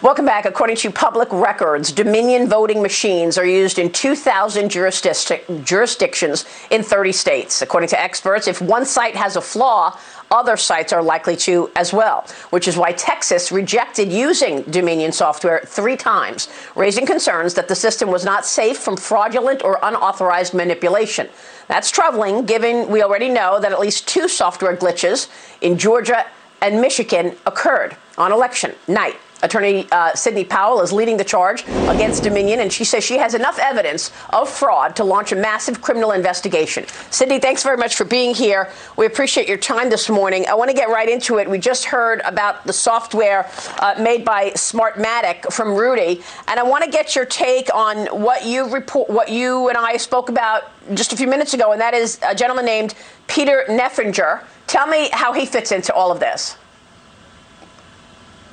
Welcome back. According to public records, Dominion voting machines are used in 2,000 jurisdictions in 30 states. According to experts, if one site has a flaw, other sites are likely to as well, which is why Texas rejected using Dominion software 3 times, raising concerns that the system was not safe from fraudulent or unauthorized manipulation. That's troubling, given we already know that at least 2 software glitches in Georgia and Michigan occurred on election night. Attorney Sidney Powell is leading the charge against Dominion, and she says she has enough evidence of fraud to launch a massive criminal investigation. Sidney, thanks very much for being here. We appreciate your time this morning. I want to get right into it. We just heard about the software made by Smartmatic from Rudy, and I want to get your take on what you and I spoke about just a few minutes ago, and that is a gentleman named Peter Neffenger. Tell me how he fits into all of this.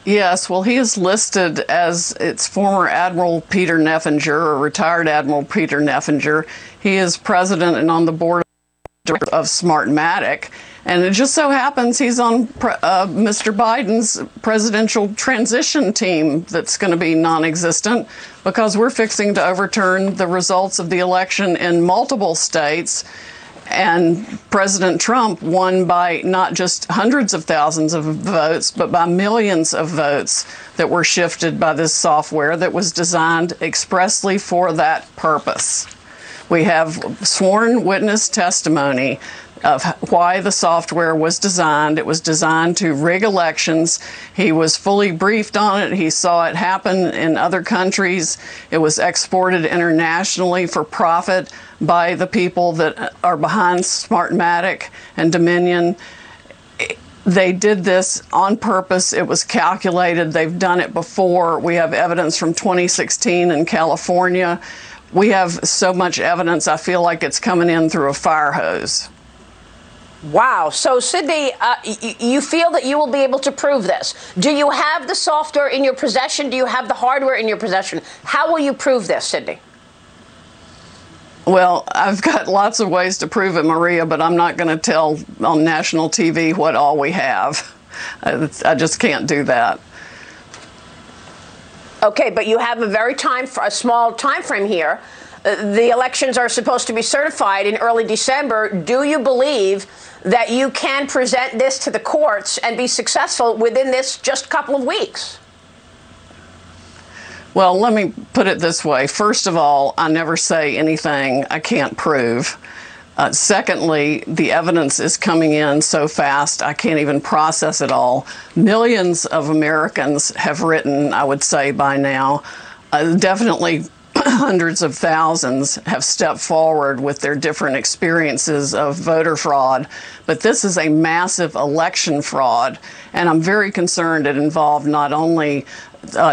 Yes, well, he is listed as its former Admiral Peter Neffenger, or retired Admiral Peter Neffenger. He is president and on the board of Smartmatic. And it just so happens he's on Mr. Biden's presidential transition team that's going to be non-existent because we're fixing to overturn the results of the election in multiple states. And President Trump won by not just hundreds of thousands of votes, but by millions of votes that were shifted by this software that was designed expressly for that purpose. We have sworn witness testimony of why the software was designed. It was designed to rig elections. He was fully briefed on it. He saw it happen in other countries. It was exported internationally for profit by the people that are behind Smartmatic and Dominion. They did this on purpose. It was calculated. They've done it before. We have evidence from 2016 in California. We have so much evidence, I feel like it's coming in through a fire hose. Wow. So, Sidney, you feel that you will be able to prove this. Do you have the software in your possession? Do you have the hardware in your possession? How will you prove this, Sidney? Well, I've got lots of ways to prove it, Maria, but I'm not going to tell on national TV what all we have. I just can't do that. Okay, but you have a small time frame here. The elections are supposed to be certified in early December. Do you believe that you can present this to the courts and be successful within this just couple of weeks? Well, let me put it this way. First of all, I never say anything I can't prove. Secondly, the evidence is coming in so fast, I can't even process it all. Millions of Americans have written, I would say by now, definitely hundreds of thousands have stepped forward with their different experiences of voter fraud. But this is a massive election fraud, and I'm very concerned it involved not only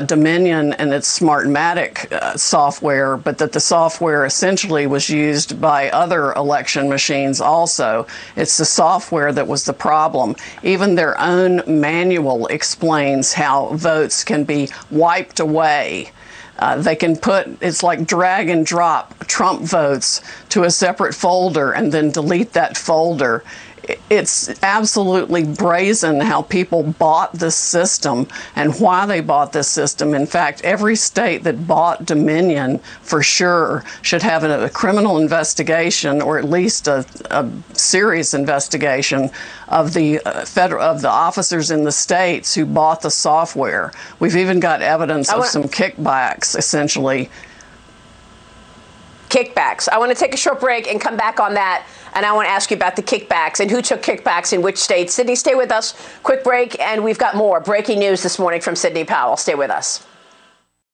Dominion and its Smartmatic software, but that the software essentially was used by other election machines also. It's the software that was the problem. Even their own manual explains how votes can be wiped away. They can it's like drag and drop Trump votes to a separate folder and then delete that folder. It's absolutely brazen how people bought this system and why they bought this system. In fact, every state that bought Dominion for sure should have a criminal investigation, or at least a serious investigation of the officers in the states who bought the software. We've even got evidence of some kickbacks, essentially. Kickbacks. I want to take a short break and come back on that. And I want to ask you about the kickbacks and who took kickbacks in which states. Sidney, stay with us. Quick break, and we've got more breaking news this morning from Sidney Powell. Stay with us.